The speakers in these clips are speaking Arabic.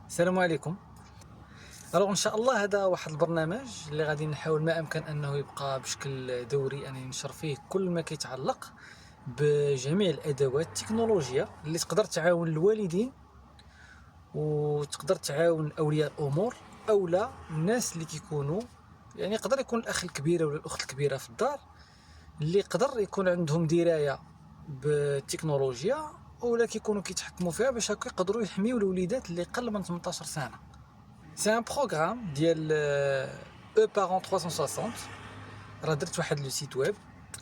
السلام عليكم. ان شاء الله هذا واحد البرنامج اللي غادي نحاول ما امكن انه يبقى بشكل دوري، انني ننشر فيه كل ما كيتعلق بجميع الادوات التكنولوجيا اللي تقدر تعاون الوالدين وتقدر تعاون اولياء الامور اولا الناس اللي كيكونوا، يعني يقدر يكون الاخ الكبير ولا الاخت الكبيره في الدار اللي يقدر يكون عندهم درايه بالتكنولوجيا ولا كيكونوا كيتحكموا فيها باش هكا يقدروا يحميوا الوليدات اللي قل من 18 سنه. سي ان بروغرام ديال او بارون 360. راه درت واحد لو سيت ويب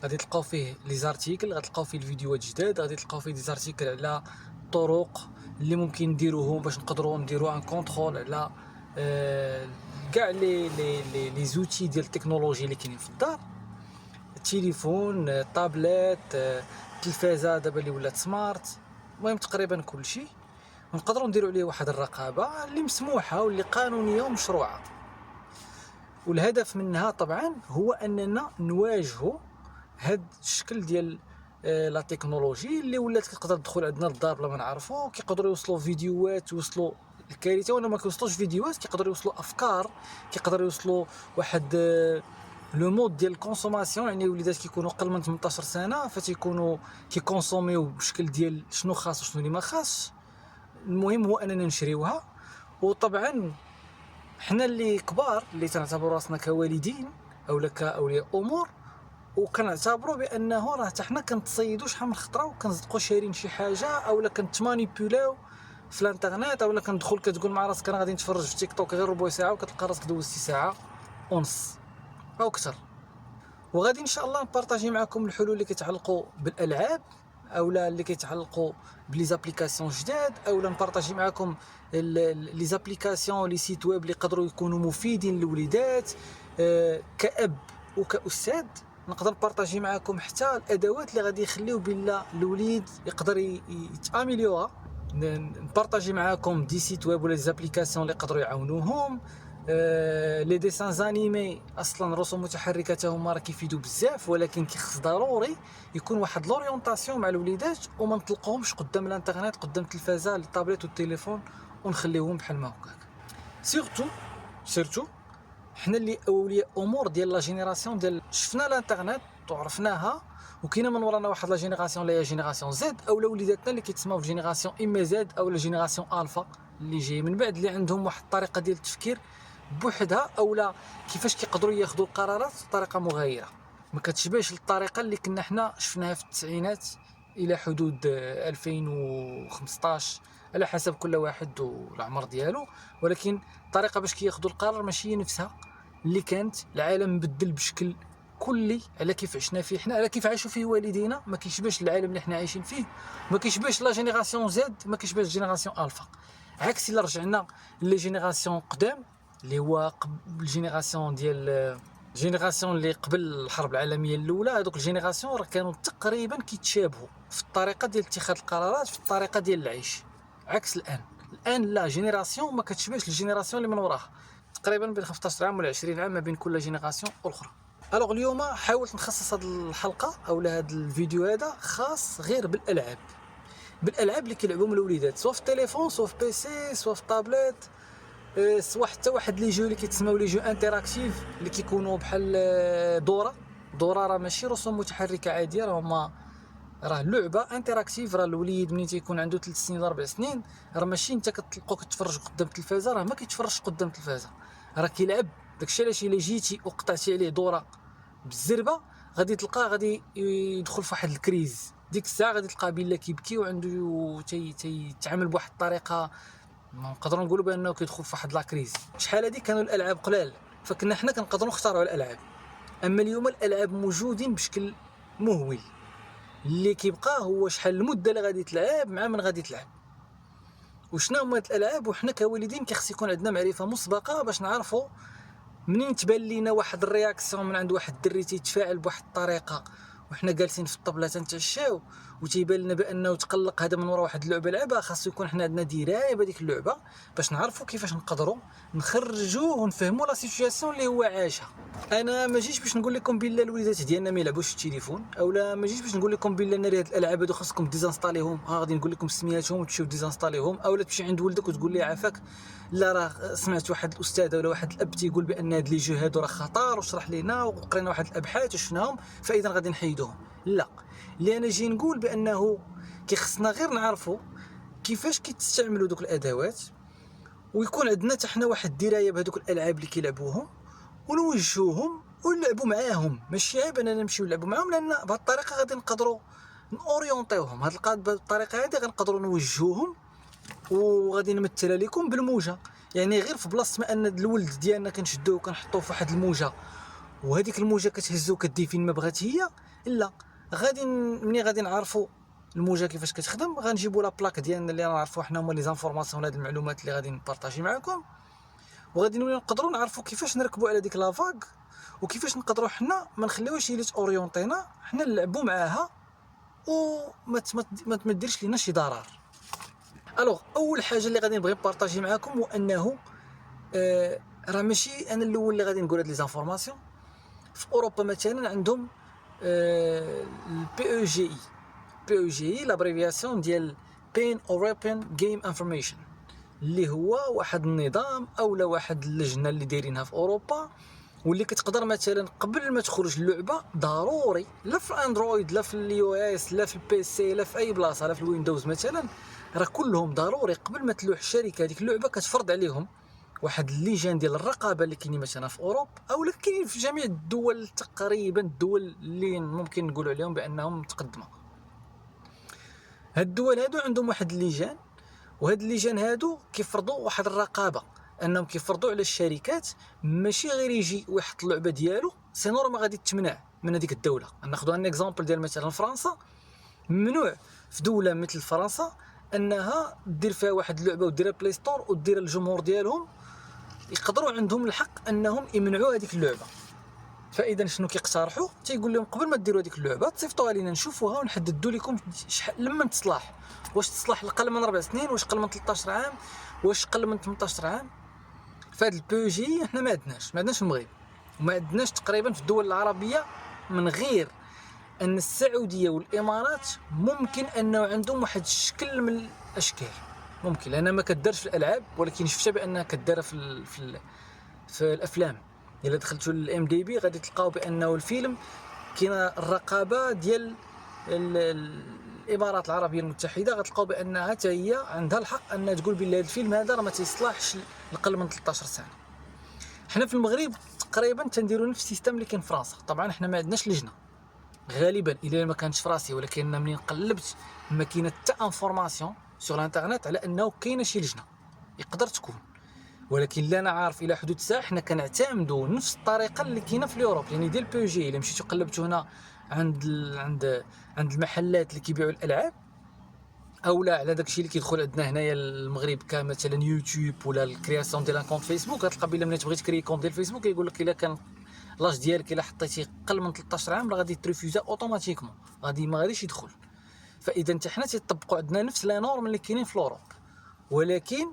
غادي تلقاو فيه لي زارتيكل، غادي تلقاو فيه الفيديوهات جداد، غادي تلقاو فيه دي زارتيكل على الطرق اللي ممكن نديروهم باش نقدروا نديروا ان كونترول على كاع لي زوتي ديال التكنولوجي اللي كاينين في الدار، التليفون، الطابلات، التلفازه دابا اللي ولات سمارت، المهم تقريبا كل شيء، ونقدروا نديروا عليه واحد الرقابه اللي مسموحه واللي قانونيه ومشروعه. والهدف منها طبعا هو اننا نواجهوا هاد الشكل ديال لا تكنولوجي اللي ولات كتقدر تدخل عندنا للدار بلا ما نعرفوا، كيقدروا يوصلوا فيديوهات، يوصلوا الكارثه ولا ما كيوصلوش فيديوهات، كيقدروا يوصلوا افكار، كيقدروا يوصلوا واحد لو مود ديال الكونسوماسيون، يعني وليدات كيكونوا قل من 18 سنه فتيكونوا كيكونسوميو بشكل ديال شنو خاص وشنو اللي ما خاص. المهم هو اننا نشريوها. وطبعا حنا اللي كبار اللي تنعتبروا راسنا كوالدين اولا كاولياء امور وكنعتبروا بانه راه حتى حنا كنتصيدوا شحال من خطره وكنصدقوا شارين شي حاجه اولا كنتمانيبيولاو في الانترنت، اولا كندخل كتقول مع راسك انا غادي نتفرج في تيك توك غير ربع ساعه وكتلقى راسك دوزتي ساعه ونص او اكثر. وغادي ان شاء الله نبارطاجي معكم الحلول اللي كيتعلقوا بالالعاب اولا اللي كيتعلقوا بلي زابليكاسيون جداد، اولا نبارطاجي معكم لي زابليكاسيون لي سيت ويب اللي يقدروا يكونوا مفيدين للوليدات. كأب وكأستاذ نقدر نبارطاجي معكم حتى الادوات اللي غادي يخليو بلا الوليد يقدر يتاميليورا. نبارطاجي معكم دي سيت ويب ولا زابليكاسيون اللي يقدروا يعاونوهم. لي ديسان زانيمي اصلا الرسوم المتحركه هما راه كيفيدوا بزاف، ولكن كيخص ضروري يكون واحد لوريونطاسيون مع الوليدات وما نطلقوهمش قدام الانترنت قدام التلفازه الطابلت والتليفون ونخليوهم بحال ما هكاك. سيرتو حنا اللي اولياء امور ديال لا جينيراسيون ديال شفنا الانترنت وعرفناها، وكاينه من ورانا واحد لا جينيراسيون اللي هي جينيراسيون زد اولا وليداتنا اللي كيتسماو في جينيراسيون اما زد اولا جينيراسيون الفا اللي جاي من بعد، اللي عندهم واحد الطريقه ديال التفكير بوحدها اولا كيفاش كيقدروا ياخذوا القرارات بطريقه مغايره ما كتشبهش الطريقه اللي كنا حنا شفناها في التسعينات الى حدود 2015 على حسب كل واحد والعمر ديالو، ولكن الطريقه باش كياخذوا القرار ماشي هي نفسها اللي كانت. العالم مبدل بشكل كلي على كيف عشنا فيه حنا، على كيف عاشوا فيه والدينا، ما كيشبهش العالم اللي حنا عايشين فيه، ما كيشبهش لا جينيراسيون زد، ما كيشبهش جينيراسيون الفا. عكس الا رجعنا لي جينيراسيون قدام اللي هو الجينيراسيون ديال جينيراسيون اللي قبل الحرب العالميه الاولى، هذوك الجينيراسيون راه كانوا تقريبا كيتشابهوا في الطريقه ديال اتخاذ القرارات، في الطريقه ديال العيش. عكس الان لا جينيراسيون ما كتشبهش الجينيراسيون اللي من وراها، تقريبا بين 15 عام ولا 20 عام ما بين كل جينيراسيون والاخرى. الوغ اليوم حاولت نخصص هذه الحلقه اولا هذا الفيديو هذا خاص غير بالالعاب اللي كيلعبوهم الوليدات، سواء في التليفون سواء في بيسي سواء في طابلت، سواء حتى واحد لي جو اللي كيتسماو لي جو انتراكتيف اللي كيكونوا بحال دورة راه ماشي رسوم متحركه عاديه، راه لعبه انتراكتيف. راه الوليد ملي تيكون عنده 3 سنين 4 سنين راه ماشي انت كتلقاو كتفرج قدام التلفازه، راه ما كيتفرجش قدام التلفازه، راه كيلعب. داكشي علاش الا جيتي وقطعتي عليه دوره بالزربه غادي تلقاه غادي يدخل في واحد الكريز، ديك الساعه غادي تلقاه بلا كيبكي وعنده تيتعامل بواحد الطريقه نقدروا نقولوا بانه كيدخل في واحد لاكريز. شحال هادي كانوا الالعاب قلال فكنا حنا كنقدروا نختاروا الالعاب، اما اليوم الالعاب موجودين بشكل مهول، اللي كيبقى هو شحال المده اللي غادي تلعب مع من غادي تلعب وشنو هما الالعاب. وحنا كوالدين كيخص يكون عندنا معرفه مسبقه باش نعرفوا منين تبان لينا واحد الرياكسيون من عند واحد الدري تيتفاعل بواحد الطريقه وحنا جالسين في الطبله تنتعشاو، وتيبان لنا بانه تقلق هذا من وراء واحد اللعبه لعبها، خاصو يكون حنا عندنا درايه بهذيك اللعبه باش نعرفوا كيفاش نقدروا نخرجوه ونفهموا لا سيتوياسيون اللي هو عاشها. انا ما جيتش باش نقول لكم بلا الوليدات ديالنا ما يلعبوش التليفون، اولا ما جيتش باش نقول لكم بلا ناري هاد الالعاب هادو خاصكم ديزانستاليهم، غادي نقول لكم سمياتهم وتمشيو ديزانستاليهم، اولا تمشي عند ولدك وتقول ليه عافاك لا راه سمعت واحد الاستاذ ولا واحد الاب تيقول بان هاد لي جو هادو راه خطر وشرح لينا وقرينا واحد الابحاث وشفناهم فاذا غادي نحيدوهم. لا، اللي انا جاي نقول بانه كيخصنا غير نعرفوا كيفاش كيتستعملوا دوك الادوات، ويكون عندنا حتى حنا واحد الدرايه بهذوك الالعاب اللي كيلعبوهم، ونوجهوهم ونلعبوا معاهم. ماشي عيب اننا نمشيو نلعبوا معاهم، لان بهذه الطريقه غادي نقدروا نوريونطيوهم. بهذه الطريقه هذه غنقدروا نوجهوهم وغادي نمثلها لكم بالموجه. يعني غير في بلاصه ما ان الولد ديالنا كنشدوه وكنحطوه في واحد الموجه وهذيك الموجه كتهزو كدي فين ما بغات هي، لا غادي ملي غادي نعرفوا الموجه كيفاش كتخدم غنجيبوا لا بلاك ديالنا اللي نعرفوا حنا هما لي زانفورماسيون، هاد المعلومات اللي غادي نبارطاجي معكم، وغادي نقدروا نعرفوا كيفاش نركبوا على ديك لافاغ وكيفاش نقدروا حنا ما نخليوش هي اللي اورينطينا، حنا نلعبوا معاها وما تمديرش لينا شي ضرر. الوغ اول حاجه اللي غادي نبغي نبارطاجي معكم هو انه راه ماشي انا الاول اللي غادي نقول هاد لي زانفورماسيون. في اوروبا مثلا عندهم البي او جي اي. بي او جي اي لابريفياسيون ديال بين اوروبيان جيم انفورميشن، اللي هو واحد النظام اولا واحد اللجنه اللي دايرينها في اوروبا، واللي كتقدر مثلا قبل ما تخرج اللعبه ضروري لا في الاندرويد لا في اليو اس لا في البي سي لا في اي بلاصه لا في الويندوز مثلا، راه كلهم ضروري قبل ما تلوح الشركه هذيك اللعبه كتفرض عليهم واحد اللجان ديال الرقابه اللي كاينين مثلا في اوروبا اولا كاينين في جميع الدول تقريبا، الدول اللي ممكن نقولوا عليهم بانهم متقدمه. هاد الدول هادو عندهم واحد اللجان، وهاد اللجان هادو كيفرضوا واحد الرقابه، انهم كيفرضوا على الشركات ماشي غير يجي ويحط اللعبه ديالو سي نورمال غادي تمنع من هذيك الدوله. ناخذوا ان اكزامبل ديال مثلا فرنسا، ممنوع في دوله مثل فرنسا انها دير فيها واحد اللعبه وديرها بلاي ستور ودير الجمهور ديالهم يقدروا عندهم الحق انهم يمنعوا هذيك اللعبه. فاذا شنو كيقترحوا؟ تيقول لهم قبل ما ديروا هذيك اللعبه تصيفطوها لينا نشوفوها ونحددوا لكم شحال لما تصلاح، واش تصلاح لقل من 4 سنين، واش قل من 13 عام، واش قل من 18 عام. فهاد البي جي حنا ما عندناش في المغرب، وما عندناش تقريبا في الدول العربيه، من غير ان السعوديه والامارات ممكن انه عندهم واحد الشكل من الاشكال، ممكن لانها ما كدارش في الالعاب، ولكن شفتها بانها كدار في الافلام. الا دخلتوا للام دي بي غادي تلقاو بانه الفيلم كاينه الرقابه ديال الامارات العربيه المتحده، غتلقاو بانها حتى هي عندها الحق انها تقول بلي هذا الفيلم هذا راه ما تيصلحش لقل من 13 سنه. حنا في المغرب تقريبا تنديروا نفس السيستم اللي كاين في فرنسا. طبعا حنا ما عندناش لجنه غالبا، الا ما كانتش في راسي، ولكن ملي قلبت ما كاينه حتى انفورماسيون سور الانترنت على انه كاينه شي لجنه. يقدر تكون، ولكن لا انا عارف الى حدود الساعه حنا كنعتمدوا نفس الطريقه اللي كاينه في اوروبا، يعني ديال بي جي. الا مشيتو قلبتوا هنا عند المحلات اللي كيبيعوا الالعاب، او لا على داكشي اللي كيدخل عندنا هنايا المغرب كمثلا يوتيوب ولا الكرياسيون ديال ان كونت فيسبوك، غتلقى بلا ملي تبغي تكري كونت ديال فيسبوك كيقول لك الا كان لاج ديالك الا حطيتي قل من 13 عام راه غادي تريفيوزا اوتوماتيكمون، ما غاديش يدخل. فاذا حتى حنا تيطبقوا عندنا نفس لا نورم اللي كاينين في اوروب، ولكن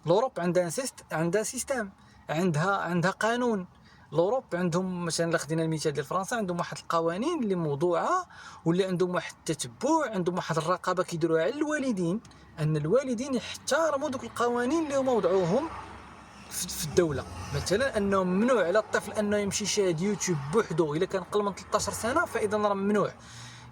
لوروب عندها سيستم، عندها قانون. لوروب عندهم مثلا الا خدينا المثال ديال فرنسا عندهم واحد القوانين اللي موضوعه، واللي عندهم واحد التتبع، عندهم واحد الرقابه كيديروها على الوالدين، ان الوالدين يحترموا دوك القوانين اللي هما وضعوهم في الدوله. مثلا انه ممنوع على الطفل انه يمشي يشاهد يوتيوب بوحدو الا كان قل من 13 سنه، فاذا راه ممنوع.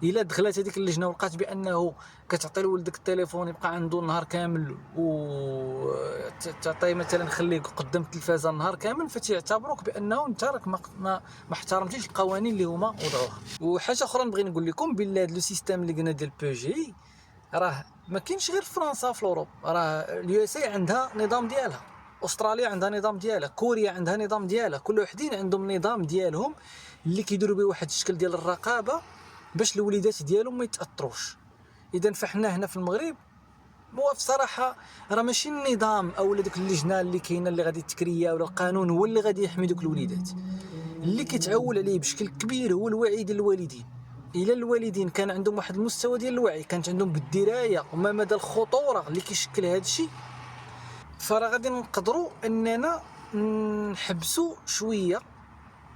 الا دخلت هذيك اللجنه ولقات بانه كتعطي لولدك التليفون يبقى عنده النهار كامل، وتعطيه مثلا خليه قدام التلفازه النهار كامل، فتيعتبروك بانه انت راك ما احترمتيش القوانين اللي هما وضعوها. وحاجه اخرى نبغي نقول لكم بالله هذا لو سيستيم اللي قلنا ديال بي جي راه ما كاينش غير في فرنسا، في اوروب راه اليو اس اي عندها نظام ديالها، استراليا عندها نظام ديالها، كوريا عندها نظام ديالها، كل وحدين عندهم نظام ديالهم اللي كيديروا به واحد الشكل ديال الرقابه باش الوليدات ديالهم ما يتاثروش. اذا فحنا هنا في المغرب هو بصراحه راه ماشي النظام او ديك اللجنه اللي كاينه اللي غادي تكريا ولا القانون هو اللي غادي يحمي دوك الوليدات. اللي كيتعول عليه بشكل كبير هو الوعي ديال الوالدين، الى الوالدين كان عندهم واحد المستوى ديال الوعي، كانت عندهم بالدرايه وما مدى الخطوره اللي كيشكل هذا الشيء، فراه غادي نقدروا اننا نحبسوا شويه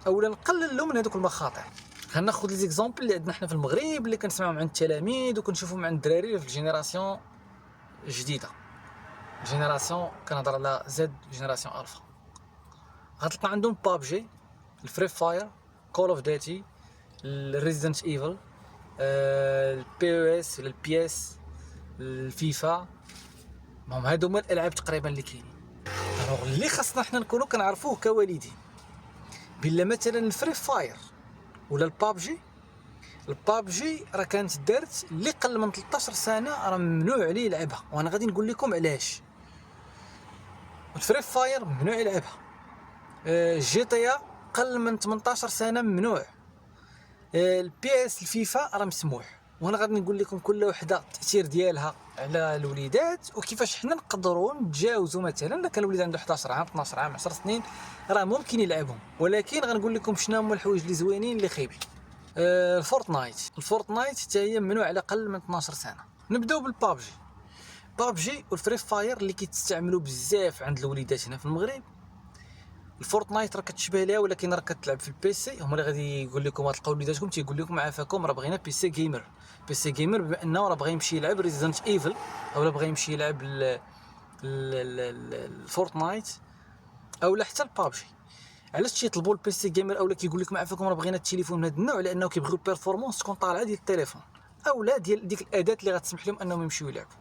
اولا نقللوا من هذوك المخاطر. غناخذ لي زيكزامبل اللي عندنا حنا في المغرب اللي كنسمعهم عند التلاميذ وكنشوفهم عند الدراري في الجينيراسيون جديده، جينيراسيون كنهضر على زد، جينيراسيون الفا. غتلقى عندهم بابجي، الفري فاير، كول اوف ديوتي، الريزيدنت ايفل، البي او اس ولا البي اس، الفيفا. المهم هادو هما الالعاب تقريبا اللي كاينين. الوغ اللي خاصنا حنا نكونوا كنعرفوه كوالدين بلا مثلا الفري فاير ولا البابجي راه كانت دارت اللي قل من 13 سنه راه ممنوع عليه يلعبها، وانا غادي نقول لكم علاش. الفري فاير ممنوع يلعبها، جي تي قل من 18 سنه ممنوع، البي اس الفيفا راه مسموح. وانا غادي نقول لكم كل وحده التاثير ديالها على الوليدات وكيفاش حنا نقدروا نتجاوزوا. مثلا الا كان الوليد عنده 11 عام 12 عام 10 سنين راه ممكن يلعبهم، ولكن غنقول لكم شنو هما الحوايج اللي زوينين اللي خايبين. الفورتنايت حتى هي ممنوع على اقل من 12 سنه. نبداو بالبابجي والفري فاير اللي كيتستعملوا بزاف عند الوليدات هنا في المغرب. الفورتنايت راه كتشبه ليها ولكن راه كتلعب في البيسي. هما اللي غادي يقول لكم غتلقاو وليداتكم تيقول لكم عافاكم راه بغينا بيسي جيمر بما انه راه بغى يمشي يلعب ريزيدنت ايفل اولا بغى يمشي يلعب الفورتنايت اولا حتى البابجي. علاش تيطلبوا البيسي جيمر اولا كيقول لكم عافاكم راه بغينا التليفون من هذا النوع؟ لانه كيبغيو البيرفورمانس تكون طالعه ديال التليفون اولا ديال ديك الاداه اللي غتسمح لهم انهم يمشيو يلعبوا.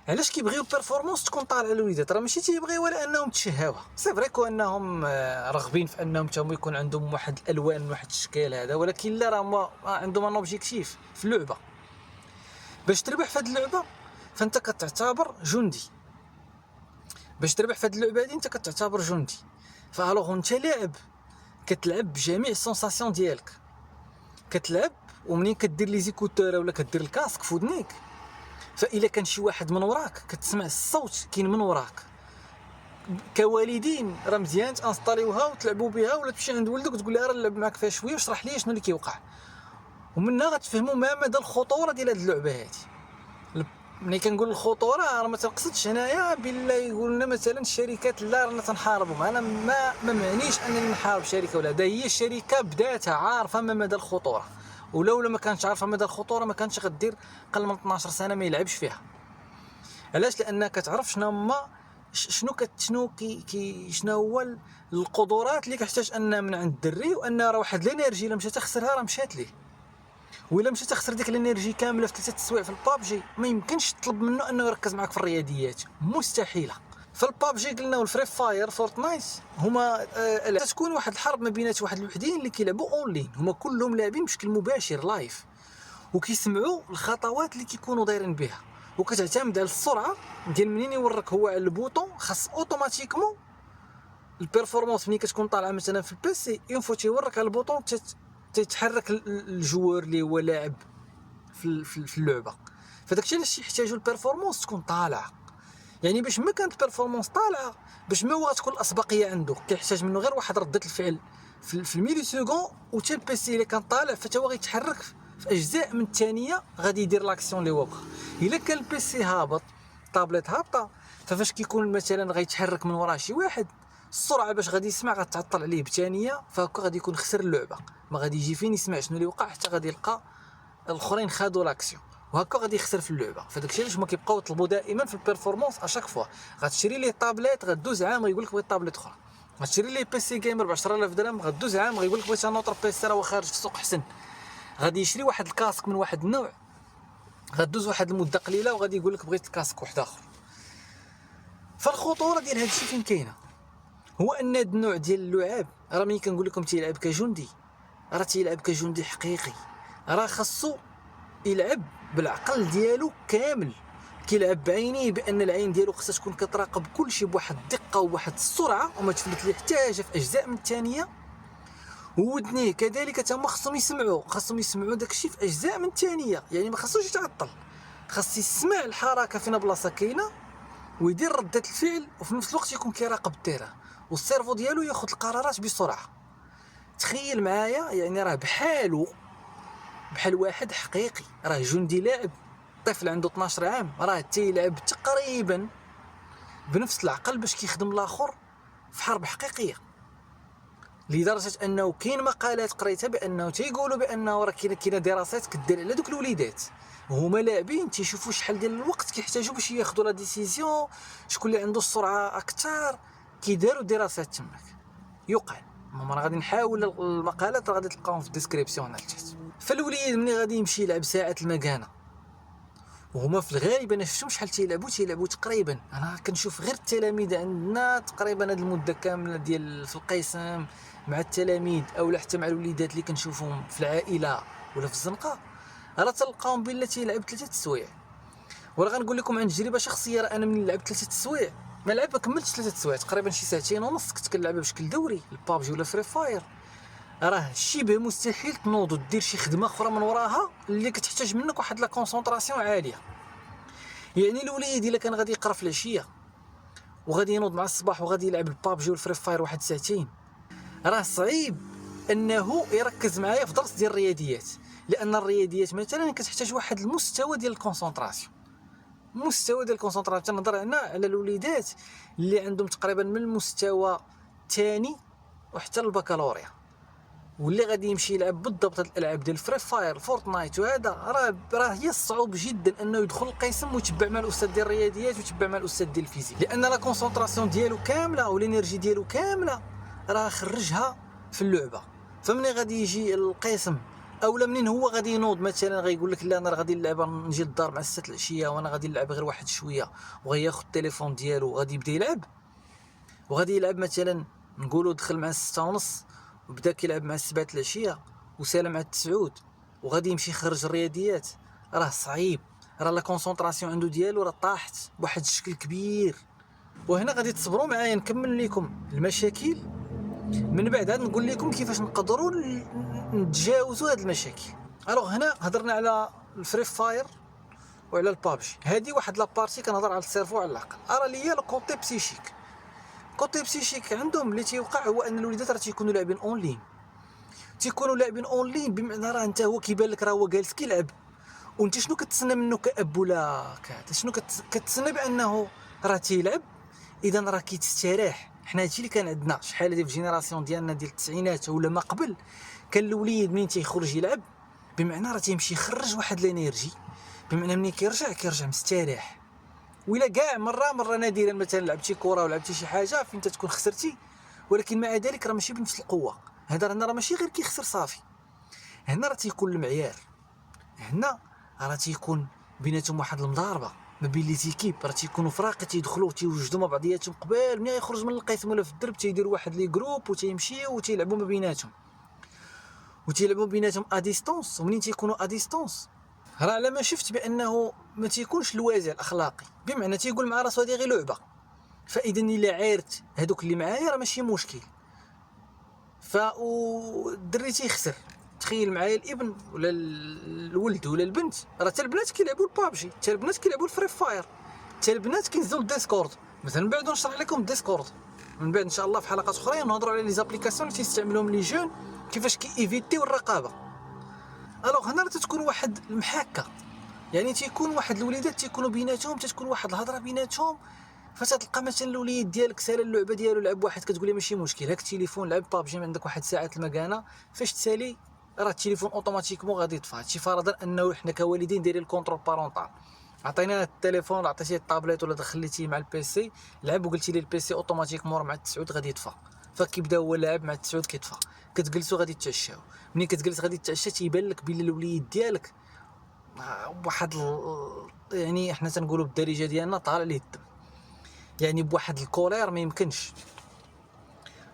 علاش كيبغيو البيرفورمانس تكون طالعه الوليدات؟ راه ماشي تيبغيو ولا انهم تشهاوها، سي فري كو انهم راغبين في انهم تما يكون عندهم واحد الالوان واحد الشكل هذا، ولكن لا راه عندهم ان اوبجيكتيف في اللعبه. باش تربح في هذه اللعبه فانت كتعتبر جندي، انت كتعتبر جندي. فالوغ انت لاعب كتلعب بجميع السونساسيون ديالك، كتلعب ومنين كدير لي زيكوتور ولا كدير الكاسك في ودنيك، فإلا كان شي واحد من وراك كتسمع الصوت كاين من وراك. كوالدين راه مزيان تانستاليوها وتلعبوا بها ولا تمشي عند ولدك وتقول له راه نلعب معاك فيها شويه وشرح لي شنو اللي كيوقع، ومنها غتفهموا ما مدى الخطوره ديال هاد اللعبه هادي. ملي كنقول الخطوره راه ما تنقصدش هنايا بالله يقول لنا مثلا الشركات لا رانا تنحاربهم، انا ما معنيش انني نحارب شركه ولا دا، هي الشركه بداتها عارفه ما مدى الخطوره، ولولا ما كانتش عارفه مدى الخطوره ما كانتش غدير قل من 12 سنه ما يلعبش فيها. علاش؟ لانها كتعرف شنو هما شنو هو القدرات اللي كيحتاج ان من عند الدري، وان راه واحد الانرجي الا مشى تخسرها راه مشات ليه، وإلا مشى تخسر ديك الانرجي كامله في 3 السوايع في البابجي ما يمكنش تطلب منه انه يركز معك في الرياضيات، مستحيله. فالبابجي قلنا والفري فاير فورتنايت هما تكون واحد الحرب ما بينات واحد الوحدين اللي كيلعبوا اونلاين، هما كلهم لاعبين بشكل مباشر لايف وكيسمعوا الخطوات اللي كيكونوا دايرين بها، وكتعتمد على السرعه ديال منين يورك هو على البوطون، خاص اوتوماتيكمون البيرفورمانس ملي كتكون طالعه مثلا في البيسي ينفو تيورك على البوطون تيتحرك الجوار اللي هو لاعب في اللعبه. فداكشي علاش يحتاجوا البيرفورمانس تكون طالعه، يعني باش ما كانت البيرفورمانس طالعه باش ما هو غتكون الاسبقيه عنده كيحتاج منه غير واحد رده الفعل في الميلي سكون، وتا البيسي اللي كان طالع فتا هو غيتحرك في اجزاء من الثانيه غادي يدير لاكسيون اللي هو بغا. الا كان البيسي هابط طابلت هابطه ففاش كيكون مثلا غيتحرك من وراه شي واحد السرعه باش غادي يسمع غتعطل عليه بثانيه، فهكا غادي يكون خسر اللعبه، ما غادي يجي فين يسمع شنو اللي وقع حتى غادي يلقى الاخرين خادوا لاكسيون وهكا غادي يخسر في اللعبه. فداكشي علاش هما كيبقاو يطلبوا دائما في البيرفورمانس اشاك فوا غتشري ليه طابليت غدوز عام غيقول لك بغيت طابليت اخرى، غتشري ليه بيسي جيمر ب 10000 درهم غدوز عام غيقول لك بغيت نوطر بيسي راه خارج في السوق احسن، غادي يشري واحد الكاسك من واحد النوع غدوز واحد المده قليله وغادي يقول لك بغيت الكاسك واحد اخر. فالخطوره ديال هذا الشيء فين كاينه؟ هو ان هذا النوع ديال اللعاب راه ملي كنقول لكم تيلعب كجندي راه تيلعب كجندي حقيقي، راه خاصو يلعب بالعقل ديالو كامل، كيلعب بعينيه بان العين ديالو خاصها تكون كتراقب كل شيء بواحد الدقه وواحد السرعه وما تفلت ليه حتى حاجه في اجزاء من الثانيه، وودنيه كذلك تما خاصهم يسمعوا داكشي في اجزاء من الثانيه، يعني ما خاصوش يتعطل، خاص يسمع الحركه فين بلاصه كاينه ويدير ردة الفعل وفي نفس الوقت يكون كيراقب التيران والسيرفو ديالو ياخذ القرارات بسرعه. تخيل معايا يعني راه بحالو بحال واحد حقيقي، راه جندي لاعب. طفل عنده 12 عام راه تيلعب تقريبا بنفس العقل باش كيخدم الاخر في حرب حقيقيه، لدرجه انه كاين مقالات قريتها بانه تيقولوا بانه راه كاينه دراسات كدير على دوك الوليدات هما لاعبين تيشوفوا شحال ديال الوقت كيحتاجوا باش ياخذوا لا ديسيزيون، شكون اللي عنده السرعه اكثر. كيداروا دراسات تماك يقال. المهم راه غادي نحاول المقالات راه غادي تلقاهم في الديسكريبسيون لتحت. فالوليد ملي غادي يمشي يلعب ساعه المكانه، وهما في الغالب انا شفتهم شحال تيلعبوا تقريبا، انا كنشوف غير التلاميذ عندنا تقريبا هاد المده كامله ديال في القسم مع التلاميذ اولا حتى مع الوليدات اللي كنشوفهم في العائله ولا في الزنقه، راه تلقاهم بلا تيلعب 3 السوايع. وراه غنقول لكم عن تجربه شخصيه، راه انا ملي لعبت 3 السوايع ما كملتش 3 السوايع، تقريبا شي ساعتين ونص كنت كنلعبها بشكل دوري البابجي ولا فري فاير. راه شبه مستحيل تنوض ودير شي خدمه اخرى من وراها اللي كتحتاج منك واحد لا كونسونطراسيون عاليه. يعني الوليد الا كان غادي يقرا في العشيه وغادي ينوض مع الصباح وغادي يلعب البابجي والفري فاير واحد ساعتين، راه صعيب انه يركز معايا في درس ديال الرياضيات، لان الرياضيات مثلا كتحتاج واحد المستوى ديال الكونسونطراسيون. تنهضر هنا على الوليدات اللي عندهم تقريبا من المستوى الثاني وحتى البكالوريا، واللي غادي يمشي يلعب بالضبط هاد الالعاب ديال فري فاير فورتنايت وهذا راه هي الصعوب جدا انه يدخل القسم ويتبع مع الاستاذ ديال الرياضيات ويتبع مع الاستاذ ديال الفيزيك، لان لا كونسونطراسيون ديالو كامله والانرجي ديالو كامله راه خرجها في اللعبه. فمني غادي يجي القسم اولا منين هو غادي ينوض مثلا غيقول لك لا انا غادي نلعب نجي للدار مع 6 العشيه وانا غادي نلعب غير واحد شويه، وغياخذ التليفون ديالو وغادي يبدا يلعب، وغادي يلعب مثلا نقولوا دخل مع 6:30 وبدا كيلعب مع 7 العشيه وسالم مع 9 وغادي يمشي يخرج الرياضيات، راه صعيب، راه لا كونسونطراسيون عنده ديالو راه طاحت بواحد الشكل كبير. وهنا غادي تصبروا معايا نكمل لكم المشاكل، من بعد عاد نقول لكم كيفاش نقدروا نتجاوزوا هاد المشاكل. الوغ هنا هضرنا على الفري فاير وعلى البابجي، هذه واحد لابارتي كنهضر على السيرفو وعلى العقل. ارى ليا الكوتي بسيشيك، كوتي بسيشيك عندهم اللي تيوقع هو ان الوليدات راه تيكونوا لاعبين اون لين، بمعنى راه انت هو كيبان لك راه هو جالس كيلعب، وانت شنو كتسنى منه كاب ولا كذا؟ شنو كتسنى بانه راه تيلعب، اذا راه كيتستريح. حنا هادشي اللي كان عندنا شحال هادي في الجينيراسيون ديالنا ديال التسعينات ولا ما قبل، كان الوليد منين تيخرج يلعب بمعنى راه تيمشي يخرج واحد الانرجي، بمعنى ملي كيرجع مستريح. ولا كاع مره نادرا مثلا لعبتي كره ولا لعبتي شي حاجه فين تكون خسرتي، ولكن مع ذلك راه ماشي بنفس القوه. هذا راه ماشي غير كيخسر صافي، هنا راه تيكون المعيار، هنا راه تيكون بيناتهم واحد المضاربه ما بين لي زيكيب، راه تيكونوا فراقي تيدخلوا تيوجدوا مع بعضياتهم قبال ملي يخرج من القسم ولا في الدرب تيديروا واحد لي جروب وتيمشيو وتيلعبوا ما بيناتهم ا ديستونس. ومنين تيكونوا ا ديستونس راه على ما شفت بانه ما تيكونش الوازع الاخلاقي، بمعنى تيقول مع راسو هذه غير لعبه، فاذا الا عارت هذوك اللي معايا راه ماشي مشكل. الدري تيخسر، تخيل معايا الابن ولا الولد ولا البنت، راه حتى البنات كيلعبوا البابجي، حتى البنات كيلعبوا الفري فاير، حتى البنات كينزلوا الديسكورد. مثلا من بعد نشرح لكم الديسكورد من بعد ان شاء الله في حلقات اخرى، نهضروا على لي زابليكاسيون اللي تيستعملوهم لي جون كيفاش كيفيتيو الرقابه. الوغ هنا راه تتكون واحد المحاكه، يعني تيكون واحد الوليدات تيكونوا بيناتهم، تتكون واحد الهضره بيناتهم، فتلقى مثلا الوليد ديالك سال اللعبه ديالو لعب واحد كتقول لي ماشي مشكل، هاك التليفون لعب بابجي عندك واحد ساعه المكانه، فاش تسالي راه التليفون اوتوماتيكمون غادي يطفى. هادشي فرضا انه حنا كوالدين دايرين الكونترول بارونطال، عطينا التليفون عطيتيه الطابليت ولا دخلتيه مع البيسي لعب وقلتي لي البيسي اوتوماتيكمون مع 9 غادي يطفى، فكيبدا هو لاعب مع 9 كيطفى. كتجلسوا غادي تتعشاو، ملي كتجلس غادي تتعشى تيبان لك بلي الوليد ديالك بواحد يعني حنا تنقولوا بالدارجه ديالنا طالع ليه الدم، يعني بواحد الكولير ما يمكنش،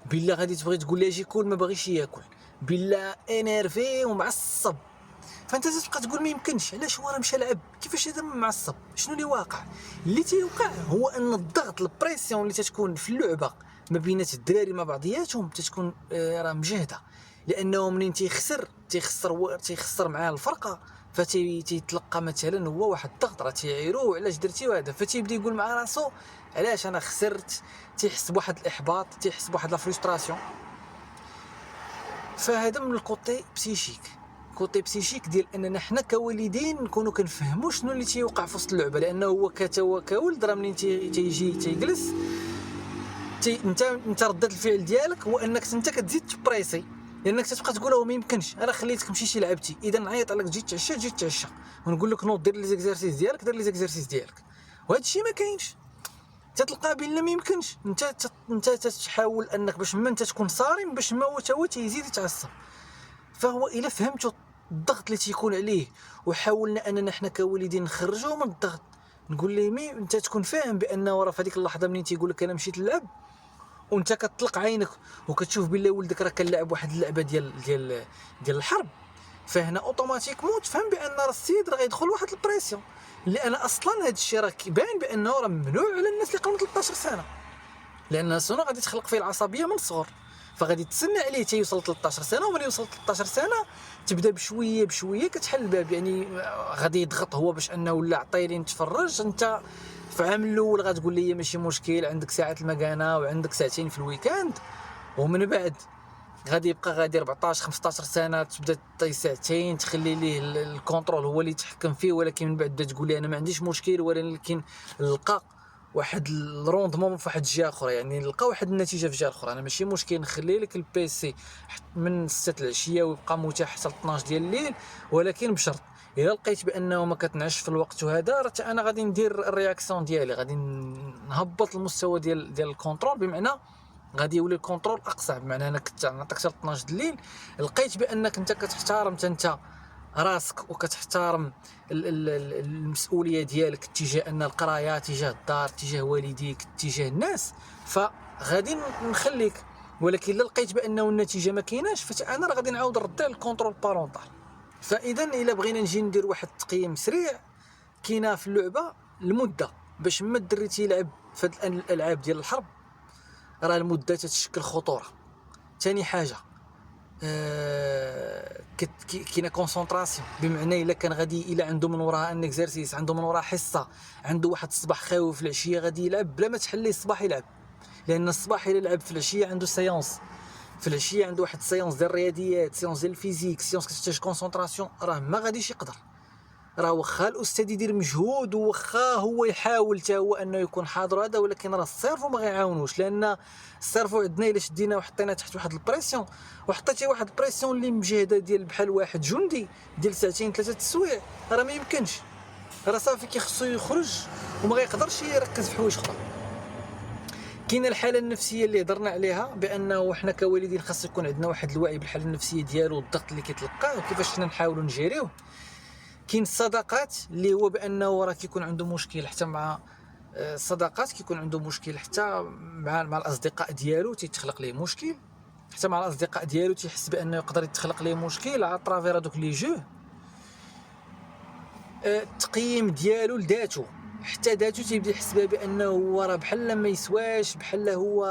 بلا غادي تبغي تقول ليه اجي كل ما باغيش ياكل، بلا انيرفي ومعصب، فانت تبقى تقول ما يمكنش. علاش هو راه مشى لعب؟ كيفاش هذا معصب؟ شنو اللي واقع؟ اللي تيوقع هو ان الضغط البريسيون اللي تتكون في اللعبه ما بينات الدراري مع بعضياتهم تتكون راه مجهده، لانه منين تيخسر معاه الفرقه فتيتلقى مثلا هو واحد الضغط، راه تيعيرو علاش درتي وهذا، فتيبدا يقول مع راسو علاش انا خسرت، تيحس بواحد الاحباط، تيحس بواحد لا فريستراسيون. فهذا من الكوتي بسيشيك. كوتي بسيشيك ديال اننا حنا كوالدين نكونوا كنفهموا شنو اللي تيوقع في وسط اللعبه، لانه هو كولد راه منين تيجي تيجلس انت ردة الفعل ديالك هو انك انت كتزيد تبريسي، لانك تتبقى تقول له ما يمكنش انا خليتك مشيتي لعبتي، اذا نعيط عليك تجي تجي تعشى ونقول لك نوض دير لي زيكزارسيس ديالك، دير لي زيكزارسيس ديالك، وهذا الشيء ما كاينش. تتلقى بان ما يمكنش، انت تحاول انك باش ما انت تكون صارم باش ما هو تيزيد يتعصب. فهو الا فهمتوا الضغط اللي تيكون عليه وحاولنا اننا حنا كوالدين نخرجوه من الضغط، نقول ليه مي انت تكون فاهم بانه راه في هذيك اللحظه منين تيقول لك انا مشيت نلعب وانت كتطلق عينك وكتشوف بلي ولدك راه كنلعب واحد اللعبه ديال الحرب، فهنا اوتوماتيكمون تفهم بان راه السيد راه غيدخل واحد البريسيون، لان اصلا هذا الشيء راه كيبان بانه راه ممنوع على الناس اللي قبل 13 سنه، لان سونو غادي تخلق فيه العصبيه من الصغر، فغادي تسنى عليه تيوصل 13 سنه، ومن يوصل 13 سنه تبدا بشويه بشويه كتحل الباب، يعني غادي يضغط هو باش انه لا عطيني نتفرج. انت في العام الاول غتقول لي ماشي مشكل عندك ساعات المكانه وعندك ساعتين في الويكاند، ومن بعد غادي يبقى غادي 14 15 سنه تبدا تعطي ساعتين تخلي ليه الكونترول هو اللي يتحكم فيه، ولكن من بعد تقول لي انا ما عنديش مشكل، ولكن نلقى واحد الروندمون في واحد الجهه اخرى، يعني نلقى واحد النتيجه في جهه اخرى. انا ماشي مشكل نخلي لك البيسي من 6 العشيه ويبقى متاح حتى 12 ديال الليل، ولكن بشرط الا لقيت بانه ما كتنعش في الوقت وهذا راه انا غادي ندير الرياكسيون ديالي، غادي نهبط المستوى ديال الكونترول، بمعنى غادي يولي الكونترول اقصى، بمعنى انا كنت نعطيك حتى 12 د الليل لقيت بانك انت كتحترم انت راسك وكتحترم المسؤوليه ديالك تجاه ان القرايه تجاه الدار تجاه والديك تجاه الناس، فغادي نخليك. ولكن الا لقيت بانه النتيجه ما كايناش فانا راه غادي نعاود نرد على الكونترول بارونتال. فاذا الا بغينا نجي ندير واحد التقييم سريع، كاينه في اللعبه المده باش ما الدري تيلعب في هاد الالعاب ديال الحرب، راه المده تتشكل خطوره. ثاني حاجه كاينه كونسونطراسيون، بمعنى الا كان غادي الا عنده من وراها ان اكزرسيس، عنده من وراها حصه، عنده واحد الصباح خاوي في العشيه غادي يلعب بلا ما تحل ليه الصباح يلعب، لان الصباح الا لعب في العشيه عنده سيونس، في العشيه عنده واحد السيونس ديال الرياضيات، سيونس ديال الفيزيك، سيونس كتحتاج كونسونطراسيون، راه ما غاديش يقدر. راه واخا الاستاذ يدير مجهود وواخا هو يحاول حتى هو انه يكون حاضر هذا، ولكن راه السيرفو ما غيعاونوش، لان السيرفو عندنا الا شدينا وحطينا تحت واحد البريسيون وحطيتي واحد البريسيون اللي مجهده ديال بحال واحد جندي ديال ساعتين 3 السوايع، راه ما يمكنش، راه صافي كيخصو يخرج وما غيقدرش يركز في حوايج اخرى. كاينه الحاله النفسيه اللي هضرنا عليها بانه حنا كوالدين خاص يكون عندنا واحد الوعي بالحاله النفسيه ديالو والضغط اللي كيتلقاه وكيفاش حنا نحاولوا نجيريوه. كاين الصداقات اللي هو بانه راه كيكون عنده مشكل حتى مع الصداقات، كيكون عنده مشكل حتى مع الاصدقاء ديالو تيتخلق ليه مشكل، حتى مع الاصدقاء ديالو تيحس بانه يقدر يتخلق ليه مشكل على طرافير هذوك لي جو. التقييم ديالو لذاته، حتى ذاته تيبدا يحس بانه هو راه بحال ما يسواش، بحال هو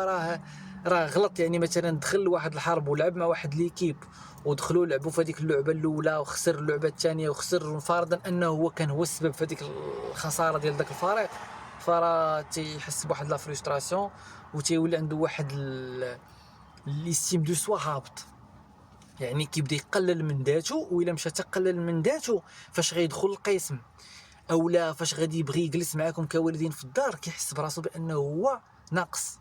راه غلط. يعني مثلا دخل واحد الحرب ولعب مع واحد ليكيب ودخلوا لعبوا في هذيك اللعبه الاولى وخسر اللعبه الثانيه وخسر، فرضا انه هو كان هو السبب في هذيك الخساره ديال داك الفريق، فراه تيحس بواحد لا فريستراسيون وتيولي عنده واحد ليستيم دو سوا هابط، يعني كيبدا يقلل من ذاته. وإلا مشى تقلل من ذاته فاش غيدخل القسم او لا فاش غادي يبغي يجلس معاكم كوالدين في الدار كيحس براسو بانه هو ناقص.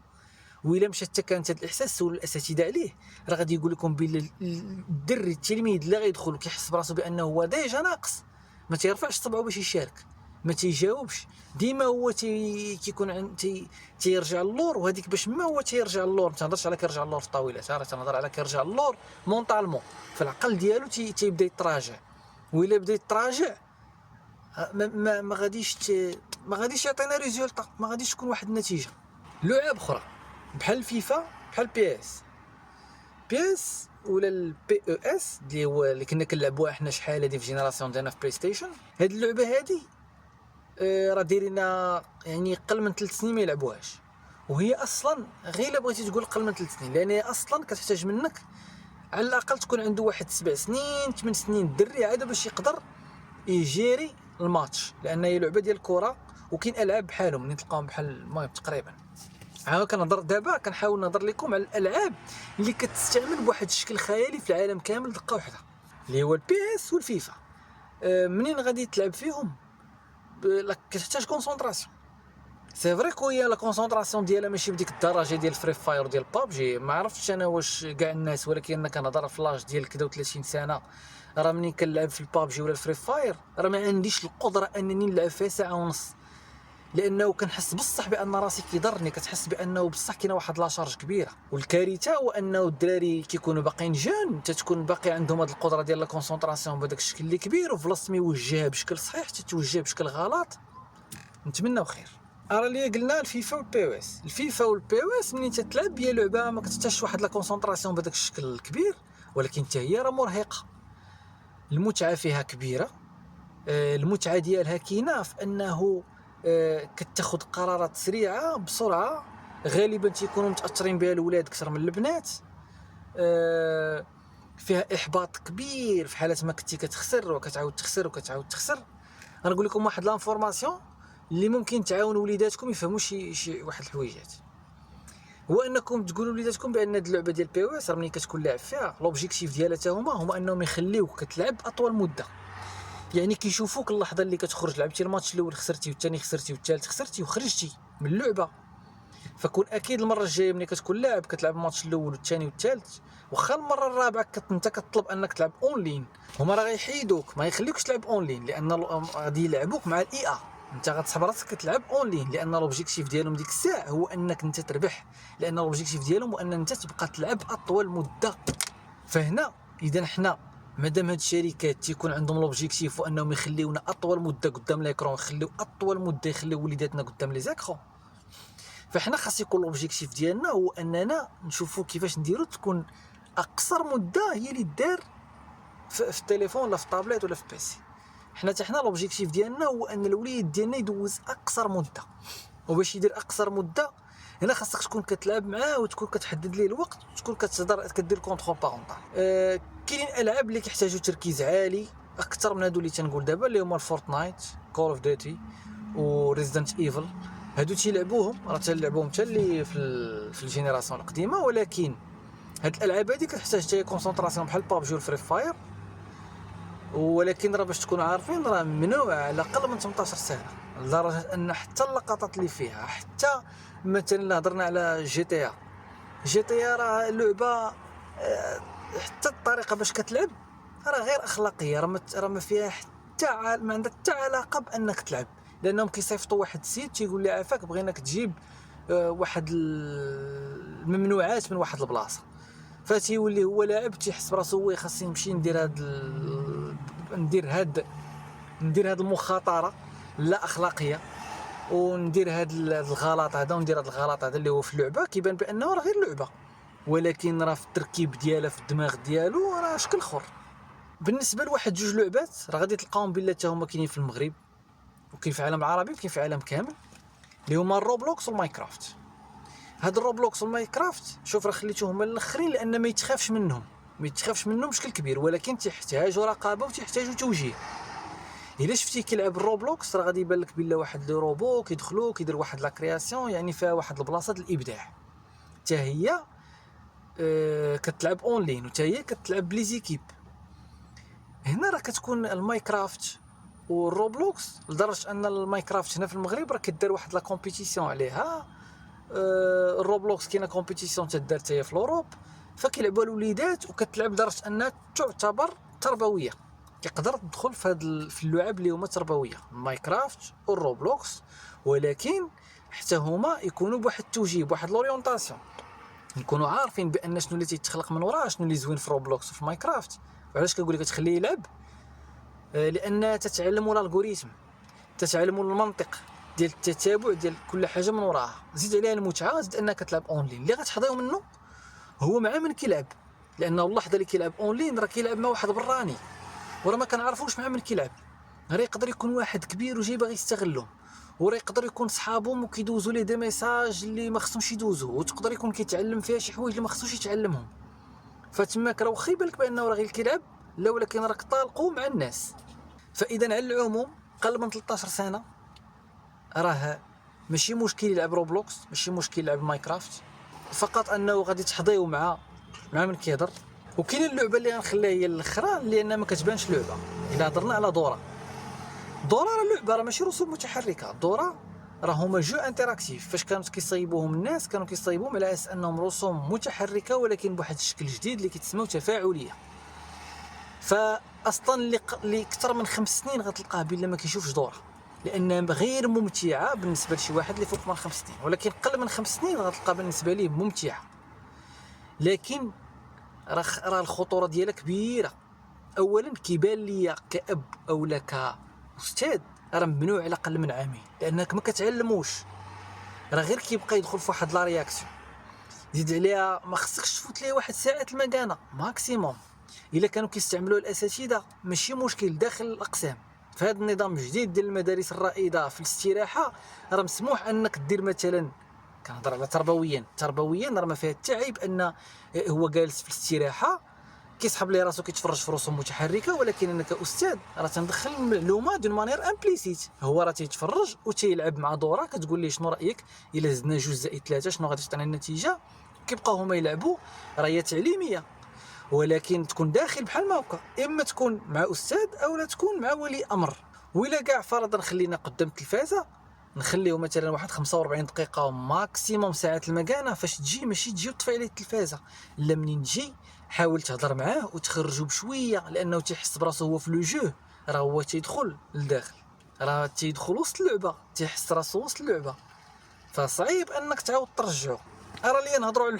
وإلا مشى حتى كانت هذا الاحساس سول الاساتذه عليه، راه غادي يقول لكم بلي الدري التلميذ اللي غيدخل كيحس براسو بانه هو ديجا ناقص، ما تيرفعش صبعو باش يشارك، ما تيجاوبش، ديما هو كيكون تيرجع للور. وهذيك باش ما هو تيرجع للور، ما تنهضرش على كيرجع للور في الطاولات، راه تنهضر على كيرجع للور مونطالمون في العقل ديالو، تيبدا يتراجع. وإلا بدا يتراجع ما غاديش يعطينا ريزولطا، ما غاديش تكون واحد النتيجه. لعب اخرى بحال فيفا بحال بي اس ولا البي او اس اللي هو اللي كنا كنلعبوها حنا شحال هادي في جينيراسيون ديالنا في بلاي ستيشن، هاد اللعبه هادي راه دايرينا يعني قل من 3 سنين ما يلعبوهاش، وهي اصلا غير الا بغيتي تقول قل من 3 سنين لان هي اصلا كتحتاج منك على الاقل تكون عنده واحد 7 سنين 8 سنين الدري عاد باش يقدر يجيري الماتش، لان هي لعبه ديال الكره. وكاين العاب بحالهم اللي تلقاهم بحال المهم تقريبا. كنهضر دابا كنحاول نهضر لكم على الالعاب اللي كتستعمل بواحد الشكل خيالي في العالم كامل دقه واحده. اللي هو البي اس والفيفا. منين غادي تلعب فيهم كتحتاج كونسونطراسيون. سي فري كو هي لا كونسونطراسيون ديالها ماشي بديك الدرجه ديال فري فاير ديال بابجي، ما عرفتش انا واش كاع الناس، ولكن انا كنهضر في لاج ديال كدا و30 سنه. راه منين كنلعب في البابجي ولا الفري فاير راه ما عنديش القدره انني نلعب فيها ساعه ونص، لانه كنحس بصح بان راسي كيضرني، كتحس بانه بصح كاينه واحد لا شارج كبيره. والكارثه هو انه الدراري كيكونوا باقيين جون، تتكون باقي عندهم هذه القدره ديال لا كونسونطراسيون بهذاك الشكل اللي كبير، وفلاص ما يوجهها بشكل صحيح تتوجه بشكل غلط. نتمناو خير. راه اللي قلنا الفيفا والبي او اس، الفيفا والبي او اس منين تتلعب هي لعبه ما كتحتاجش واحد لا كونسونطراسيون بهذاك الشكل الكبير، ولكن حتى هي راه مرهقه. المتعه فيها كبيره. المتعه ديالها كاينه في انه كتاخذ قرارات سريعه بسرعه، غالبا تيكونوا متاثرين بها الولاد اكثر من البنات. فيها احباط كبير في حاله ما كنتي كتخسر وكتعاود تخسر وكتعاود تخسر. غنقول لكم واحد لانفورماسيون اللي ممكن تعاونوا وليداتكم يفهموا شي واحد الحويجات، هو انكم تقولوا لوليداتكم بان هاد اللعبه ديال بي او اس راه ملي كتكون لاعب فيها لوبجيكتيف ديالها حتى هما انهم يخليوك كتلعب اطول مده. يعني كيشوفوك اللحظه اللي كتخرج لعبتي الماتش الاول خسرتي والثاني خسرتي والثالث خسرتي وخرجتي من اللعبه، فكون اكيد المره الجايه ملي كتكون لاعب كتلعب الماتش الاول والثاني والثالث، واخا المره الرابعه انت كتطلب انك تلعب اونلاين، هما راه غيحيدوك ما يخليوكش تلعب اونلاين، لان غادي يلعبوك مع الاي ا. انت غتصحاب راسك كتلعب اونلاين، لان لوبجيكتيف ديالهم ديك الساعه هو انك انت تربح، لان لوبجيكتيف ديالهم هو ان انت تبقى تلعب اطول مده. فهنا اذا حنا مادام هاد الشركات تيكون عندهم لوبجيكتيف وانهم يخليونا اطول مده قدام ليكرون، يخليو اطول مده يخليو وليداتنا قدام لي زيكرون، فحنا خاص يكون لوبجيكتيف ديالنا هو اننا نشوفوا كيفاش نديرو تكون اقصر مده هي اللي دار في التليفون ولا في الطابليت ولا في بيسي. حنا لوبجيكتيف ديالنا هو ان الوليد ديالنا يدوز اقصر مده، وباش يدير اقصر مده هنا خاصك تكون كتلعب معاه وتكون كتحدد ليه الوقت وتكون كتهضر كدير كونترول بارونتال. كاينين العاب اللي كيحتاجوا تركيز عالي اكثر من هادو اللي تنقول دابا، اللي هما الفورتنايت، كول اوف ديوتي وريزيدنت ايفل. هادو تيلعبوهم راه تلعبوهم حتى اللي في الجينيراسيون القديمه، ولكن هاد الالعاب هادي كتحتاج حتى كونسونطراسيون بحال بابجي والفري فاير، ولكن راه باش تكونوا عارفين راه ممنوع على الاقل من 18 سنه، لدرجه ان حتى اللقطات اللي فيها، حتى مثلا هضرنا على جي تي ا راه لعبه حتى الطريقه باش كتلعب راه غير اخلاقيه، راه ما فيها حتى ما عندها حتى علاقه بانك تلعب، لانهم كيصيفطوا واحد السيد تيقول لي عافاك بغيناك تجيب واحد الممنوعات من واحد البلاصه، فتيولي هو لاعب تيحس براسو هو خاصني نمشي ندير هاد المخاطره لا اخلاقيه، وندير هاد الغلط هذا وندير هاد الغلط هذا اللي هو في اللعبه كيبان بانه راه غير لعبه، ولكن راه في التركيب ديالها في الدماغ ديالو راه شكل اخر. بالنسبه لواحد جوج لعبات راه غادي تلقاهم بلا حتى هما كاينين في المغرب وكاين في العالم العربي وكاين في العالم كامل، اللي هما الروبلوكس والماينكرافت. هاد الروبلوكس والماينكرافت شوف راه خليتوهم الاخرين لان ما يتخافش منهم بشكل كبير، ولكن تيحتاجوا رقابه وتيحتاجوا توجيه. الا شفتي كيلعب الروبلوكس راه غادي يبان لك بلا واحد لو روبو كيدخلوا كيدير واحد لا كرياسيون، يعني فيها واحد البلاصه ديال الابداع، حتى هي كتلعب اونلاين وحتى هي كتلعب بلي زيكيب. هنا راه كتكون الماينكرافت والروبلوكس لدرجه ان الماينكرافت هنا في المغرب راه كدار واحد لا كومبيتيسيون عليها، الروبلوكس كاينه كومبيتيسيون تدار حتى هي في الاوروب، فكيلعبوا الوليدات وكتلعب لدرجه انها تعتبر تربويه، تقدر تدخل في اللعب اللي هما تربويه، ماينكرافت والروبلوكس، ولكن حتى هما يكونوا بواحد التوجيه بواحد لوريونطاسيون، نكونوا عارفين بان شنو اللي تيتخلق من وراه، شنو اللي زوين في روبلوكس وفي ماينكرافت. وعلاش كنقول لك تخليه يلعب؟ لان تتعلموا الالغوريثم، تتعلموا المنطق ديال التتابع ديال كل حاجه من وراها، زيد عليها المتعه، زيد انك تلعب اونلاين اللي غتحظيو منه هو مع من كيلعب، لانه اللحظه اللي كيلعب اونلاين راه كيلعب مع واحد براني وراه ما كنعرفوش مع من كيلعب، راه يقدر يكون واحد كبير وجاي باغي يستغلهم، وراه يقدر يكون صحابهم وكيدوزوا ليه دي ميساج اللي ما خصهمش يدوزوا، وتقدر يكون كيتعلم فيها شي حوايج اللي ما خصوش يتعلمهم، فتماك راه واخا يبان لك بانه راه غير كيلعب، لا ولكن راك طالقوا مع الناس. فاذا على العموم قل من 13 سنه راه ماشي مشكل يلعب روبلوكس، ماشي مشكل يلعب ماينكرافت، فقط انه غادي تحظيو مع من كيهضر، وكاينه اللعبه اللي غنخليها هي الاخرى لان ما كتبانش لعبه. الا هضرنا على دورة راه لعبه، راه ماشي رسوم متحركه. دورة راه هما جو انتراكتيف. فاش كانوا كيصايبوهم الناس كانوا كيصايبوهم على اساس انهم رسوم متحركه ولكن بواحد الشكل جديد اللي كيتسموا تفاعليه. فاصلا اللي اكثر من 5 سنين غتلقاه بلا ما كيشوفش دورة، لانها غير ممتعه بالنسبه لشي واحد اللي فوق من 5 سنين، ولكن قل من 5 سنين غتلقى بالنسبه ليه ممتعه. لكن راه الخطوره ديالها كبيره. اولا كيبان ليا كأب اولا كاستاذ راه ممنوع على الاقل من عامين، لانك ما كتعلموش، راه غير كيبقى يدخل في واحد لا رياكسيون. زيد عليها ما خصكش تفوت ليه واحد ساعه المكانه ماكسيموم. الا كانوا كيستعملوا الاساتذه ماشي مشكل داخل الاقسام. في هذا النظام الجديد ديال المدارس الرائده في الاستراحه راه مسموح انك دير مثلا، كنهضر على تربويا راه ما فيها حتى عيب ان هو جالس في الاستراحه كيسحب ليه راسو كيتفرج في رسوم متحركه، ولكن انا كاستاذ راه تندخل المعلومه دون مانير امبليسيت. هو راه تيتفرج وتيلعب مع دورة، كتقول ليه شنو رايك الا زدنا 2+2 شنو غادي تعطينا النتيجه. كيبقاو هما يلعبوا. راه هي تعليميه ولكن تكون داخل بحال ما هكا، اما تكون مع استاذ او لا تكون مع ولي امر. وإلا كاع فرضا خلينا قدام التلفازه نخليو مثلا واحد 45 دقيقه ماكسيموم ساعه المكانه. فاش تجي ماشي تجي وتطفي عليه التلفازه، لا منين تجي حاول تهضر معاه وتخرجو بشويه، لانه تيحس براسو هو في لو جو. راه هو تيدخل لداخل، راه تيدخل وسط اللعبه، تيحس راسو وسط اللعبه، فصعيب انك تعاود ترجعو. ارى لي نهضروا على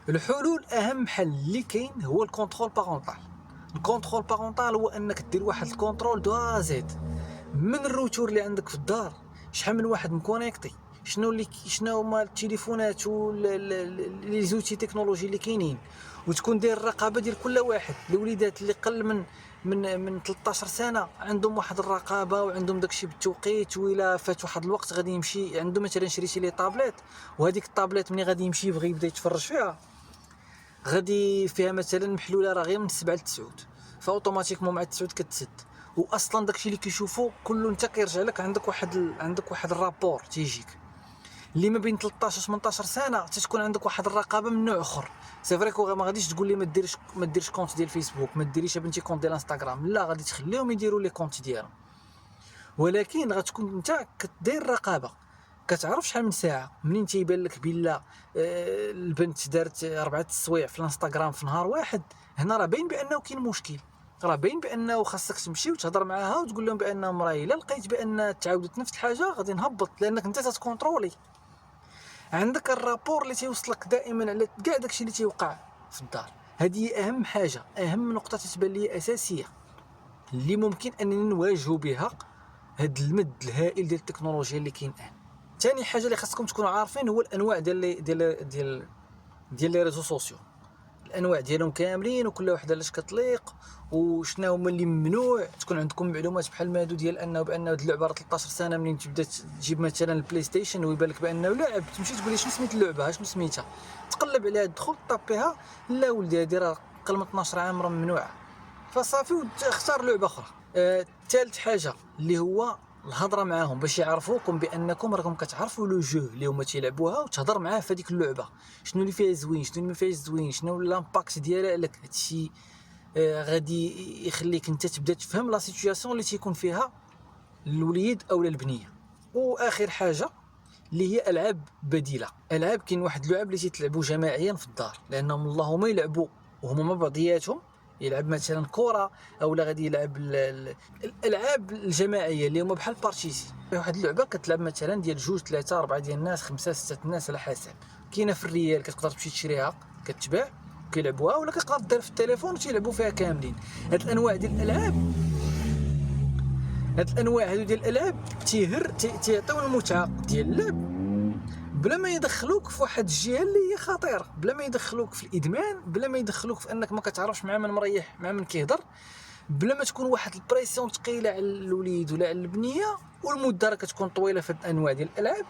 الحلول اهم حل اللي كاين هو الكونترول بارونتال. الكونترول بارونتال هو انك دير واحد الكونترول دو ا زد من الروتور اللي عندك في الدار، شحال من واحد مكونيكتي، شنو هما التليفونات لي زوتي تكنولوجي اللي كاينين، وتكون داير الرقابه ديال كل واحد. الوليدات اللي قل من 13 سنه عندهم واحد الرقابه وعندهم داكشي بالتوقيت، وإلا فات واحد الوقت غادي يمشي عنده مثلا شريتي ليه طابليت، وهذيك الطابليت ملي غادي يمشي يبغي يبدا يتفرج فيها غادي فيها مثلا محلوله راه غير من 7 ل 9، فاوتوماتيكمون مع 9 كتسد. واصلا داكشي اللي كيشوفو كله انت كيرجع لك، عندك واحد الرابور تيجيك اللي ما بين 13 و 18 سنه تتكون عندك واحد الرقابه من نوع اخر. سي فري ما غاديش تقول لي ما ديرش كونت ديال فيسبوك، ما ديريش بنتي كونت ديال انستغرام، لا غادي تخليهم يديروا لي كونت ديالهم، ولكن غتكون انت كدير رقابه، كتعرف شحال من ساعه. منين تيبان لك بلا البنت دارت 4 السوايع في الانستغرام في نهار واحد، هنا راه باين بانه كاين مشكل، راه باين بانه خاصك تمشي وتهضر معاها وتقول لهم بانهم راه الا لقيت بان تعاودت نفس الحاجه غادي نهبط، لانك انت تتكونترولي. عندك الرابور اللي تيوصلك دائما على كاع داكشي اللي تيوقع في الدار. هذه اهم حاجه، اهم نقطه تتبان لي اساسيه اللي ممكن انني نواجهوا بها هاد المد الهائل ديال التكنولوجيا اللي كاين الان. ثاني حاجه اللي خاصكم تكونوا عارفين هو الانواع ديال لي ريزو سوسيو، الانواع ديالهم كاملين وكل وحده لاش كتليق، وشنو هما اللي ممنوع. تكون عندكم معلومات بحال ما هادو ديال انه بان هاد اللعبه راه 13 سنه. منين تبدا تجيب مثلا البلاي ستيشن ويبان لك بانه لعب، تمشي تقول لي شنو سميت اللعبه، شنو سميتها، تقلب عليها تدخل طابيها، لا ولدي هادي راه قل من 12 عام راه ممنوعه، فصافي وتختار لعبه اخرى. ثالث حاجه اللي هو الهضره معاهم باش يعرفوكم بانكم راكم كتعرفوا لو جو اللي هما تيلعبوها، وتهضر معاه في هذيك اللعبه شنو اللي فيها زوين، شنو اللي ما فيهاش زوين، شنو الامباكت ديالها لك. هادشي غادي يخليك انت تبدا تفهم لا سيتوياسيون اللي تيكون فيها الوليد او البنيه. واخر حاجه اللي هي العاب بديله. العاب كاين واحد اللعب اللي تيتلعبوا جماعيا في الدار، لانهم اللهم يلعبوا وهما مع بعضياتهم، يلعب مثلا كره او لا غادي يلعب الالعاب الجماعيه اللي هما بحال بارتيسي. واحد اللعبه كتلعب مثلا ديال 2 3 4 ديال الناس 5 6 الناس على حسب. كاينه في الريال كتقدر تمشي تشريها كتباع كيلعبوها، ولا كتقدر دير في التليفون وتيلعبوا فيها كاملين. هاد الانواع ديال الالعاب، هاد الانواع هادو ديال الالعاب تيعطيو المتعه ديال اللعب بلا ما يدخلوك في واحد الجهه اللي هي خطيره، بلا ما يدخلوك في الادمان، بلا ما يدخلوك في انك ما كتعرفش مع من مريح مع من كيهضر، بلا ما تكون واحد البريسيون ثقيله على الوليد ولا على البنيه، والمده راه كتكون طويله في هاد الانواع ديال الالعاب،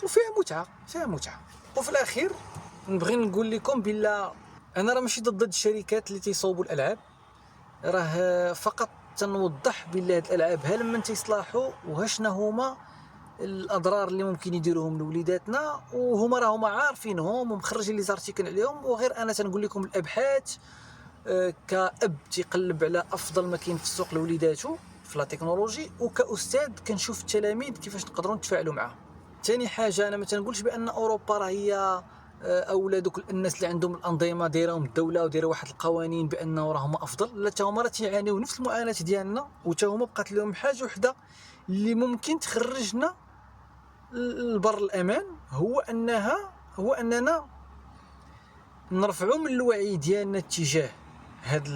وفيها متعه. وفي الاخير نبغي نقول لكم بلا انا راه ماشي ضد الشركات اللي تيصوبوا الالعاب، راه فقط تنوضح بلا هاد الالعاب ها لما تيصلاحوا وها شنو هما الاضرار اللي ممكن يديروهم لوليداتنا، وهما راهما عارفينهم ومخرجين لي زارتيكل عليهم. وغير انا تنقول لكم الابحاث كأب تيقلب على افضل ما كاين في السوق لوليداتو في لا تكنولوجي، وكأستاذ كنشوف التلاميذ كيفاش نقدروا نتفاعلوا معاهم. ثاني حاجه، انا ما تنقولش بان اوروبا راه هي اولا دوك الناس اللي عندهم الانظمه دايرهم الدوله ودايره واحد القوانين بانه راهم افضل، لا تا هما راه تيعانيو نفس المعاناه ديالنا، وتا هما بقات لهم حاجه وحده اللي ممكن تخرجنا لبر الامان، هو اننا نرفعوا من الوعي ديالنا تجاه هاد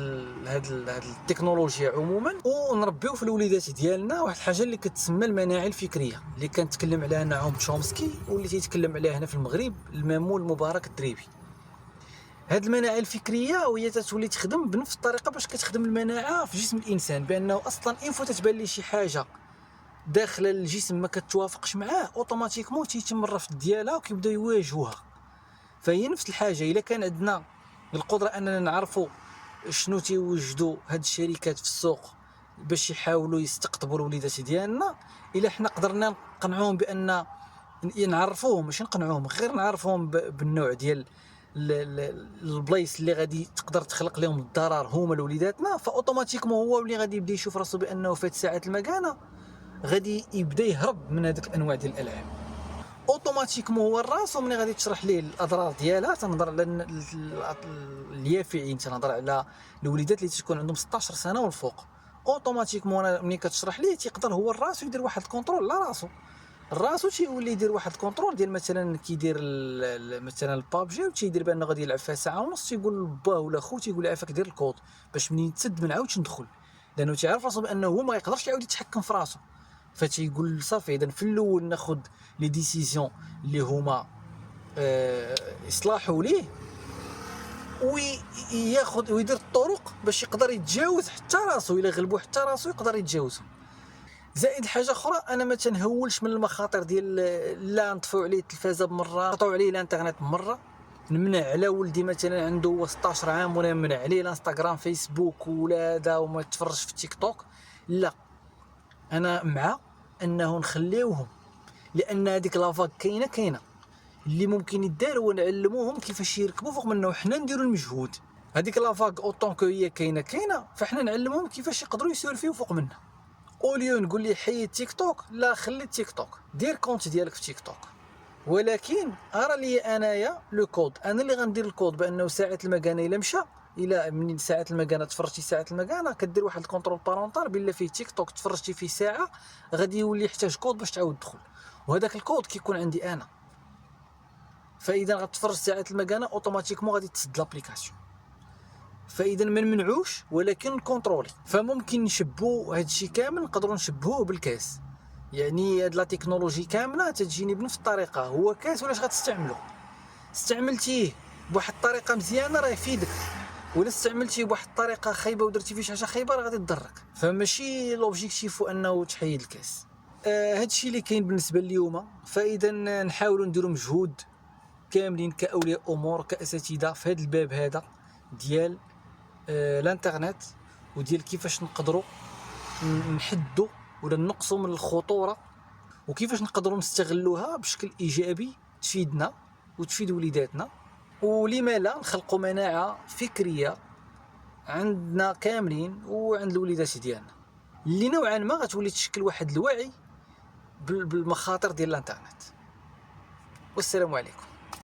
التكنولوجيا عموما، ونربيو في الوليدات ديالنا واحد الحاجه اللي كتسمى المناعه الفكريه، اللي كنتكلم عليها نعوم تشومسكي، واللي تيتكلم عليها هنا في المغرب المامون مبارك الدريبي. هاد المناعه الفكريه وهي تتولي تخدم بنفس الطريقه باش كتخدم المناعه في جسم الانسان، بانه اصلا انفو تتبان ليه شي حاجه داخل الجسم ما كتوافقش معاه، اوتوماتيكمون تيتم الرفض ديالها وكيبدا يواجهوها. فهي نفس الحاجه، الا كان عندنا القدره اننا نعرفوا شنو تيوجدوا هاد الشركات في السوق باش يحاولوا يستقطبوا الوليدات ديالنا، الا حنا قدرنا نقنعوهم بان نعرفوهم، ماشي نقنعوهم، غير نعرفوهم بالنوع ديال البلايص اللي غادي تقدر تخلق لهم الضرر هما لوليداتنا، فاوتوماتيكمون هو اللي غادي يبدا يشوف راسو بانه فات ساعات المكانه غادي يبدا يهرب من هذاك الانواع ديال الالعاب. اوتوماتيكمون هو راسو ملي غادي تشرح ليه الاضرار ديالها، تنهضر على اليافعين، تنهضر على الوليدات اللي تكون عندهم 16 سنه والفوق، اوتوماتيكمون ملي كتشرح ليه تيقدر هو راسو يدير واحد الكونترول على راسو تيولي يدير واحد الكونترول ديال مثلا كيدير مثلا البابجي، وتيدير بانه غادي يلعب فيها ساعه ونص، تيقول لباه ولا خو تيقول له عافاك دير الكود باش منين تسد ما نعاودش ندخل، لانه تيعرف راسو بانه هو ما يقدرش يعاود يتحكم في راسو. فتيقول صافي اذا في الاول ناخذ لي ديسيزيون اللي هما يصلحوا ليه، وياخذ ويدير الطرق باش يقدر يتجاوز حتى راسو، الا غلبوا حتى راسو يقدر يتجاوزهم. زائد حاجه اخرى، انا ما تنهولش من المخاطر ديال لا نطفيو عليه التلفازه بمره، نقطعوا عليه الانترنت بمره، نمنع على ولدي مثلا عنده 16 عام ولا نمنع عليه الانستغرام فيسبوك ولا هذا وما يتفرجش في تيك توك، لا، انا مع انه نخليوهم، لان هذيك لافاك كاينه اللي ممكن يدار هو نعلموهم كيفاش يركبوا فوق منه، وحنا نديروا المجهود. هذيك لافاك اوطون كو هي كاينه فاحنا نعلموهم كيفاش يقدروا يسولفيو فوق منها. اوليو نقول لي حيد تيك توك، لا خلي تيك توك، دير كونت ديالك في تيك توك، ولكن ارى لي انايا لو كود، انا اللي غندير الكود بانه ساعه المكانه الا مشى، الا من ساعه المكانه تفرجتي ساعه المكانه كدير واحد الكونترول بارونتال بلا فيه تيك توك تفرجتي فيه ساعه غادي يولي يحتاج كود باش تعاود تدخل، وهذاك الكود كيكون عندي انا. فاذا غتفرج ساعه المكانه اوتوماتيكمون غادي تسد لابليكاسيون. فاذا ما نمنعوش ولكن نكونترولي. فممكن نشبهوا هذا الشيء كامل، نقدروا نشبهوه بالكاس، يعني هاد لا تكنولوجي كامله تجيني بنفس الطريقه، هو كاس ولاش غتستعملو، استعملتيه بواحد الطريقه مزيانه راه يفيدك، ولا استعملتيه بواحد الطريقه خايبه ودرتي فيه شي حاجه خايبه راه غادي تضرك. فماشي لوبجيكتيف انه تحيد الكاس. هاد الشيء اللي كاين بالنسبه اليوم. فاذا نحاولوا نديروا مجهود كاملين كاولياء امور كاساتذه في هذا الباب هذا ديال الانترنت، وديال كيفاش نقدروا نحدوا ولا نقصوا من الخطوره، وكيفاش نقدروا نستغلوها بشكل ايجابي تفيدنا وتفيد وليداتنا، ولما لا نخلقوا مناعه فكريه عندنا كاملين وعند الوليدات ديالنا، اللي نوعا ما غتولي تشكل واحد الوعي بالمخاطر ديال الانترنت. والسلام عليكم.